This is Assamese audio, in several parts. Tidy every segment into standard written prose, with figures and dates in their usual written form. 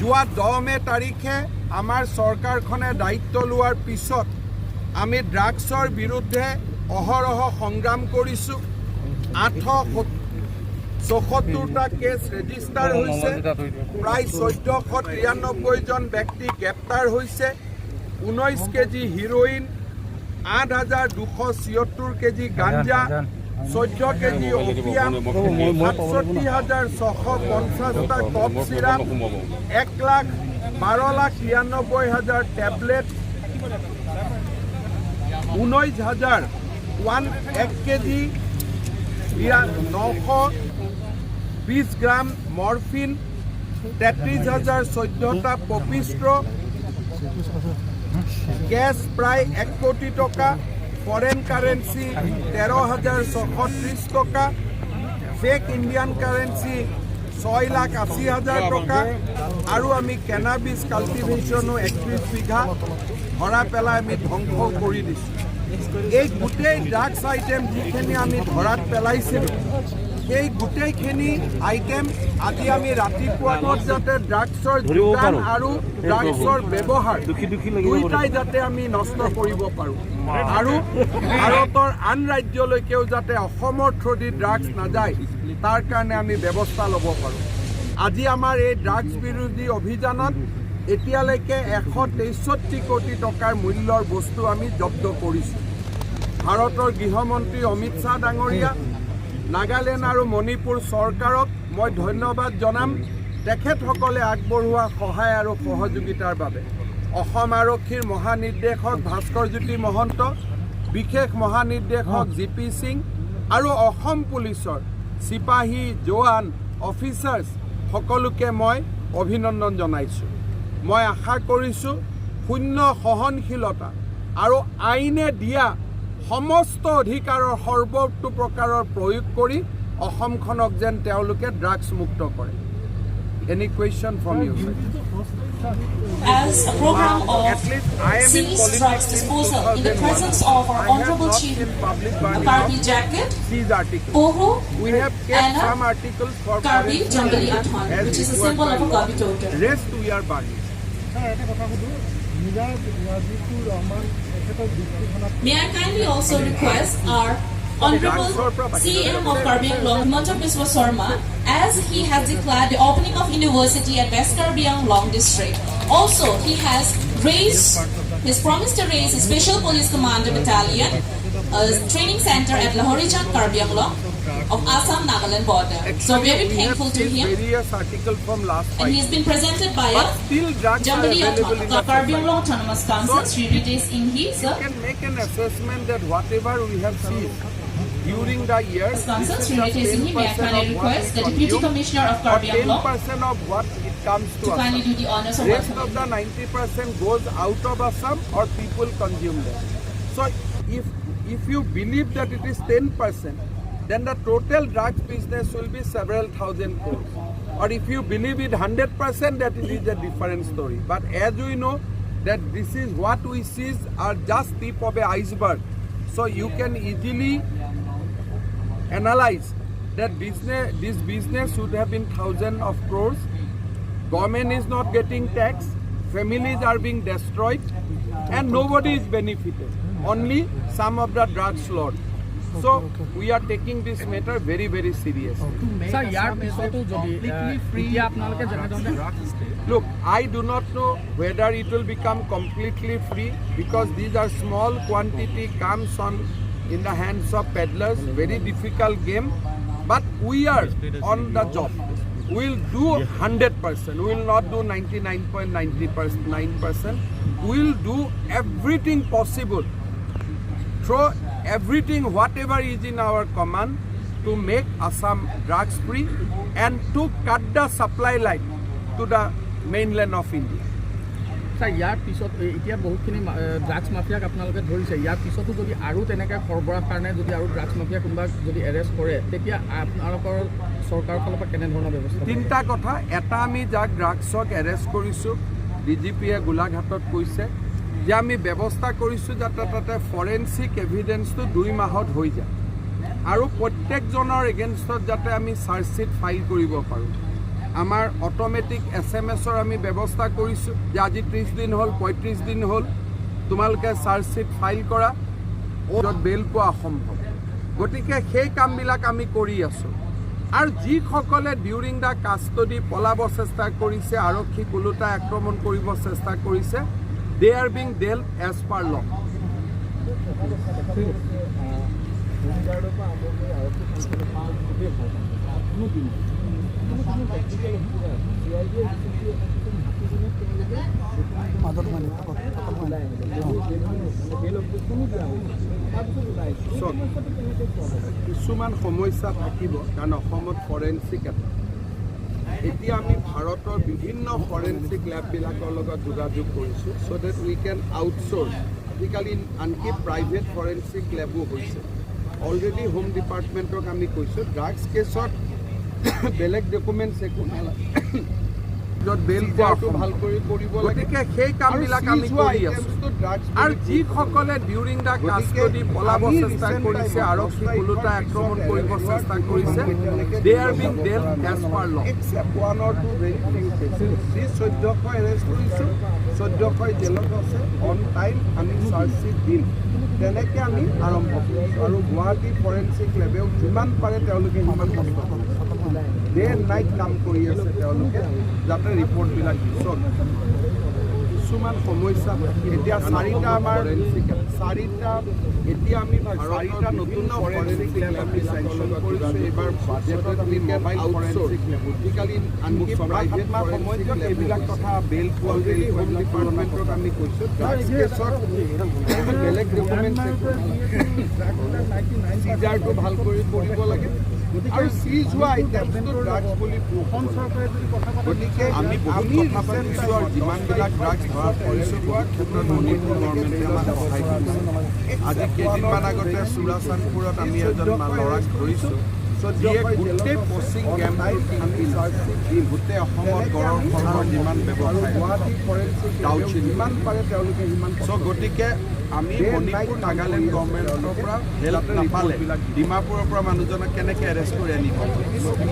যোৱা 10 মে তাৰিখে আমাৰ চৰকাৰখনে দায়িত্ব লোৱাৰ পিছত আমি ড্ৰাগছৰ বিৰুদ্ধে অহৰহ সংগ্ৰাম কৰিছোঁ। 874টা কেছ ৰেজিষ্টাৰ হৈছে, প্ৰায় 1493 জন ব্যক্তি গ্ৰেপ্তাৰ হৈছে, 19 KG heroine, 8276 KG ganja, 14 KG opium, 67,650টা cough syrup, 1,12,93,000 tablet, 19,001 KG 920 gram morphine, 33,014টা পপিষ্ট্ৰ, কেছ প্ৰায় 1 কোটি টকা, ফৰেন কাৰেন্সি 13,630 টকা, ফেক ইণ্ডিয়ান কাৰেন্সি 6,80,000 টকা, আৰু আমি কেনাবিছ কাল্টিভেশ্যনো 31 বিঘা ধৰা পেলাই আমি ধ্বংস কৰি দিছোঁ। এই গোটেই ড্ৰাগছ আইটেম যিখিনি আমি ধৰাত পেলাইছিলোঁ, সেই গোটেইখিনি আইটেম আজি আমি ৰাতিপুৱাত যাতে ড্ৰাগছৰ যোগান আৰু ড্ৰাগছৰ ব্যৱহাৰ দুয়োটাই যাতে আমি নষ্ট কৰিব পাৰোঁ, আৰু ভাৰতৰ আন ৰাজ্যলৈকেও যাতে অসমৰ থ্ৰুদি ড্ৰাগছ নাযায় তাৰ কাৰণে আমি ব্যৱস্থা ল'ব পাৰোঁ। আজি আমাৰ এই ড্ৰাগছ বিৰোধী অভিযানত এতিয়ালৈকে 163 কোটি টকাৰ মূল্যৰ বস্তু আমি জব্দ কৰিছোঁ। ভাৰতৰ গৃহমন্ত্ৰী অমিত শ্বাহ ডাঙৰীয়া, নাগালেণ্ড আৰু মণিপুৰ চৰকাৰক মই ধন্যবাদ জনাম তেখেতসকলে আগবঢ়োৱা সহায় আৰু সহযোগিতাৰ বাবে। অসম আৰক্ষীৰ মহানিৰ্দেশক ভাস্কৰজ্যোতি মহন্ত, বিশেষ মহানিৰ্দেশক GP সিং আৰু অসম পুলিচৰ চিপাহী, জোৱান, অফিচাৰ্ছ সকলোকে মই অভিনন্দন জনাইছোঁ। মই আশা কৰিছোঁ শূন্য সহনশীলতা আৰু আইনে দিয়া সমস্ত অধিকাৰৰ সৰ্বতো প্ৰকাৰৰ প্ৰয়োগ কৰি অসমখনক যেন তেওঁলোকে ড্ৰাগছ মুক্ত কৰে। Any question from you? As a program of seized drugs disposal in the presence of our Honorable Chief Karbi Jacket, Poho, We have kept Anna, some articles for Karbi forensic Jambali analysis Athan, as which is a required symbol by of a law. Karbi totem. Rest we are bargaining. May I kindly also request our Honorable CM of Karbi Anglong, Himanta Biswa Sarma, as he has declared the opening of university at West Karbi Anglong district. Also, he has raised his promise to raise a special police commander battalion, a training center at Lahorijan Karbi Anglong of Assam Nagaland border. So very thankful to him. Various articles from last And he's been presented by a still drugs are Jambali available in the Karbi Anglong Autonomous Council, Sri Ritesh Inghi, You sir. can make an assessment that whatever we have seen during the years, Council, this is Sri just Ritesh Inghi, may I 10% kindly of what request we the Deputy consume, Commissioner of or Karbi Anglong 10% of what it comes to to kindly us. do the honors of Rest welcoming. of the 90% goes out of Assam or people consume them. So if you believe that it is 10%, then the total drugs business will be several thousand crores. Or if you believe it 100%, that it is a different story. But as we know that this is what we see are just tip of a iceberg. So you can easily analyze that this business should have been thousands of crores. Government is not getting tax, families are being destroyed, and nobody is benefited. Only some of the drugs lords. So we are taking this matter very, very seriously. Sir, ইয়াৰ পিছতো যদি এতিয়া আপোনালোকে যেনেধৰণে Look, I do not know whether it will become completely free because these are small quantity comes on in the hands of peddlers, very difficult game. But we are on the job. We will do 100%. We will not do 99.99%. We will do everything possible. Throw everything, whatever is in our command, to make Assam drugs free and to cut the supply line to the mainland of India. Sir ইয়াৰ পিছত এতিয়া বহুতখিনি ড্ৰাগছ মাফিয়াক আপোনালোকে ধৰিছে, ইয়াৰ পিছতো যদি আৰু তেনেকৈ সৰবৰাহ কাৰণে যদি আৰু ড্ৰাগছ মাফিয়া কোনোবা যদি এৰেষ্ট কৰে তেতিয়া আপোনালোকৰ চৰকাৰৰ ফালৰ পৰা কেনেধৰণৰ ব্যৱস্থা? তিনিটা কথা। এটা, আমি যাক ড্ৰাগছক এৰেষ্ট কৰিছোঁ, DGPয়ে গোলাঘাটত কৈছে যে আমি ব্যৱস্থা কৰিছোঁ যাতে তাতে ফৰেনচিক এভিডেন্সটো 2 মাহত হৈ যায় আৰু প্ৰত্যেকজনৰ এগেইনষ্টত যাতে আমি চাৰ্জশ্বিট ফাইল কৰিব পাৰোঁ। আমাৰ অট'মেটিক SMS-ৰ আমি ব্যৱস্থা কৰিছোঁ যে আজি 30 দিন হ'ল 35 দিন হ'ল তোমালোকে চাৰ্জশ্বিট ফাইল কৰা য'ত বেল পোৱা অসম্ভৱ গতিকে সেই কামবিলাক আমি কৰি আছোঁ আৰু যিসকলে ডিউৰিং দ্য কাষ্টডি পলাব চেষ্টা কৰিছে আৰক্ষীক ওলোটা আক্ৰমণ কৰিব চেষ্টা কৰিছে they are being dealt as per law কিছুমান সমস্যা থাকিব কাৰণ অসমত ফৰেনচিক এতিয়া আমি ভাৰতৰ বিভিন্ন ফৰেনচিক লেববিলাকৰ লগত যোগাযোগ কৰিছোঁ চ' ডেট উই কেন আউটচোৰ্চ আজিকালি আনকি প্ৰাইভেট ফৰেনচিক লেবো হৈছে অলৰেডি হোম ডিপাৰ্টমেণ্টক আমি কৈছোঁ ড্ৰাগছ কেছত বেলেগ ডকুমেণ্টছ একো নালাগে য'ত বেল পোৱাটো ভাল কৰি কৰিব গতিকে সেই কামবিলাক আমি কৰি আছোঁ আৰু যিসকলে ডিউৰিং দ্য কাষ্টডি পলাব চেষ্টা কৰিছে আৰক্ষীক ওলোটা আক্ৰমণ কৰিব চেষ্টা কৰিছে they are being dealt as per law except 1 or 2 very few cases যি 1400 এৰেষ্ট কৰিছোঁ 1400 জেলত আছে অন টাইম আমি চাৰ্জশ্বিট দিম তেনেকৈ আমি আৰম্ভ কৰিছোঁ আৰু গুৱাহাটী ফৰেনচিক লেবেও যিমান পাৰে তেওঁলোকে সিমান কষ্ট কৰিছে ডে এণ্ড নাইট কাম কৰি আছে তেওঁলোকে যাতে ৰিপৰ্টবিলাক দিছক কিছুমান সমস্যা এতিয়া 4টা আমাৰ 4টা এতিয়া আমি 4টা নতুন ফৰেনচিক লেব আমি চেংচন কৰিছোঁ এইবাৰ বাজেটত আমি মোবাইল ফৰেনচিক লেব আজিকালি আনকি প্ৰাইভেট সময়ত এইবিলাক কথা বেল অলৰেডি হোম ডিপাৰ্টমেণ্টক আমি কৈছোঁ ড্ৰাগছ কেছত বেলেগ ডকুমেণ্টছ চিজাৰটো ভাল কৰি কৰিব লাগে আৰু চিজ হোৱা আইটেমছটো ড্ৰাগছ বুলি অসম চৰকাৰে যদি কথা গতিকে আমি কথা পাতিছোঁ আৰু যিমানবিলাক ড্ৰাগছ ধৰা পৰিছোঁ বহুত ক্ষেত্ৰত মণিপুৰ গভৰ্ণমেণ্টে আমাক সহায় কৰিছে আজি কেইদিনমান আগতে চুৰাচানপুৰত আমি এজন ল'ৰাক ধৰিছোঁ যিয়ে গোটেই পচিং গেমটোত আমি দিম গোটেই অসমত গড়ৰ খৰ্গৰ যিমান ব্যৱসায় গুৱাহাটী ফৰেনচিক ডাউচিন যিমান পাৰে তেওঁলোকে সিমান চ' গতিকে আমি মণিপুৰ নাগালেণ্ড গভৰ্ণমেণ্টৰ পৰা হেল্প নাপালে ডিমাপুৰৰ পৰা মানুহজনক কেনেকৈ এৰেষ্ট কৰি আনিব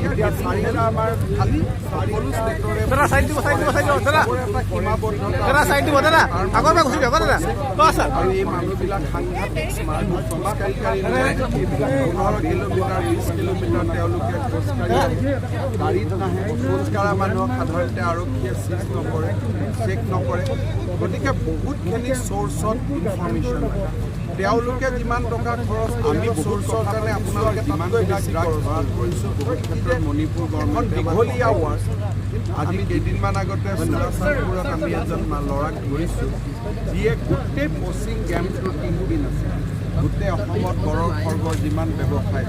এতিয়া 4টা আমাৰ খালি সকলো ষ্টেটৰে এটা সীমাবদ্ধতা আৰু এই মানুহবিলাক সাংঘাতিক স্মাৰ্ট খোজকাঢ়ি 15 কিলোমিটাৰ 20 কিলোমিটাৰ তেওঁলোকে খোজকাঢ়ি গাড়ীত নাহে খোজকাঢ়া মানুহক সাধাৰণতে আৰক্ষীয়ে চিজ নকৰে চেক নকৰে গতিকে বহুতখিনি চ'ৰ্চত ইনফৰ্মেশ্যন তেওঁলোকে যিমান টকা খৰচ আমি চ'ৰ্চৰ কাৰণে আপোনালোকে তাতকৈ বেছি খৰচ কৰিছোঁ বহুত ক্ষেত্ৰত মণিপুৰ গভৰ্ণমেণ্ট দীঘলীয়া ৱাৰ আজি কেইদিনমান আগতে চুৰাচানপুৰত আমি এজন ল'ৰাক ধৰিছোঁ যিয়ে গোটেই পচিং গেমটোৰ কিংপিন আছে গোটেই অসমত গড়ৰ খৰ্গৰ যিমান ব্যৱসায়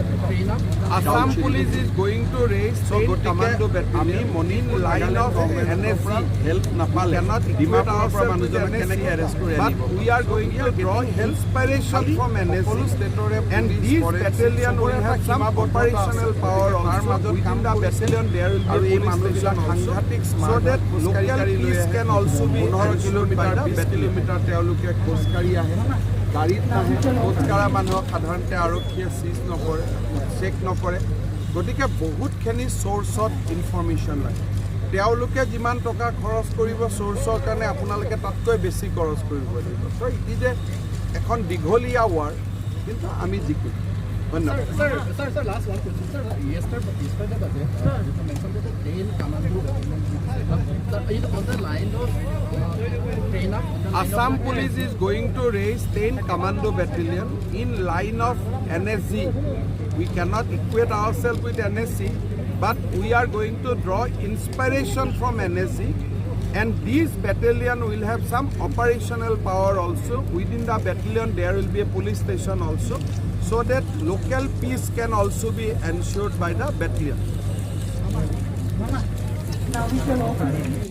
Assam police is going to raise গতিকে আমি Manipur line of NSC help নাপালে ডিমাপুৰৰ পৰা মানুহজনক কেনেকৈ এৰেষ্ট কৰি আনিব we are going to draw inspiration from NSC and this battalion will have sum operational power তাৰ মাজত কাম দা বেটেলিয়ন দেয়াৰ উইল আৰু এই মানুহবিলাক সাংঘাতিক স্মাৰ্ট ডেট লোকেল পুলিচ কেন অলছো বি 15 কিলোমিটাৰ 20 কিলোমিটাৰ তেওঁলোকে খোজকাঢ়ি আহে গাড়ীত নাহে খোজকাঢ়া মানুহক সাধাৰণতে আৰক্ষীয়ে চিজ নকৰে চেক নকৰে গতিকে বহুতখিনি চ'ৰ্চত ইনফৰ্মেশ্যন লাগে তেওঁলোকে যিমান টকা খৰচ কৰিব চ'ৰ্চৰ কাৰণে আপোনালোকে তাতকৈ বেছি খৰচ কৰিব লাগিব চ' ইট ইজ এখন দীঘলীয়া ৱাৰ কিন্তু আমি জিকিম ধন্যবাদ Assam Police is going to raise 10 commando battalion in line of NSG. We cannot equate ourselves with NSC, but we are going to draw inspiration from NSG, and these battalion will have some operational power also. Within the battalion there will be a police station also, so that local peace can also be ensured by the battalion. Now we can open it.